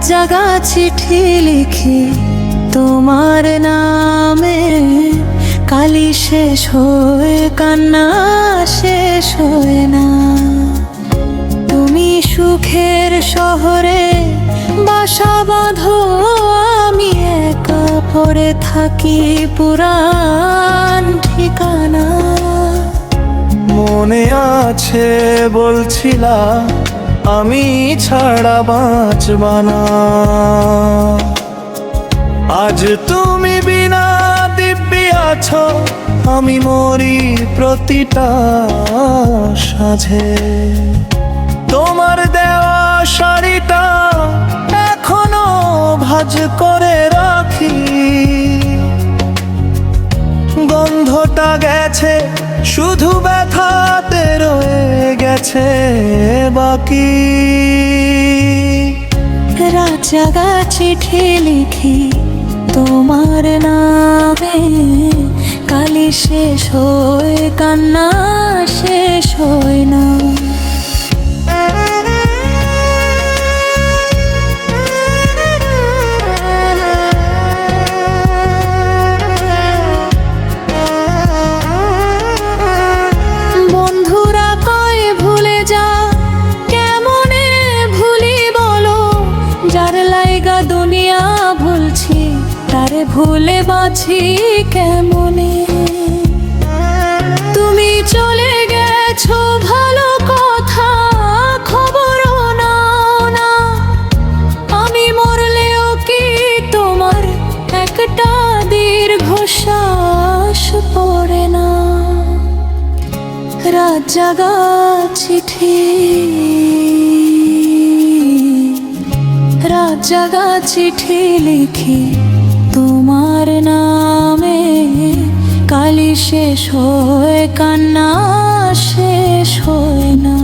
জাগা চিঠি লিখি তোমার নামে, কালি শেষ হয়ে কান্না শেষ হয় না। তুমি সুখের শহরে বাসা বাঁধো, আমি একা পড়ে থাকি পুরান ঠিকানা। মনে আছে বলছিলা আমি ছাড়া বাঁচবা না, আজ তুমি বিনা দিব্যি আছো, আমি মরি প্রতিটা সাঁঝে। তোমার দেওয়া শাড়িটা এখনো ভাঁজ করে রাখি, গন্ধটা গেছে শুধু ব্যথাতে রয়ে গেছে বাকি। রাত জাগা চিঠি লিখি তোমার নামে, কালি শেষ হয়ে কান্না শেষ হয় না। বন্ধুরা কয় ভুলে যা, কেমনে ভুলি বলো, যার লাইগা দুনিয়া ভুলছি তারে ভুলে বাঁচি কেমনে। তুমি চলে গেছো ভালো কথা খবরও নাও না, আমি মরলেও কি তোমার একটা দীর্ঘশ্বাস পড়ে না। রাত জাগা চিঠি, রাত জাগা চিঠি লিখি তোমার নামে, কালি শেষ হয়ে কান্না শেষ হয় না।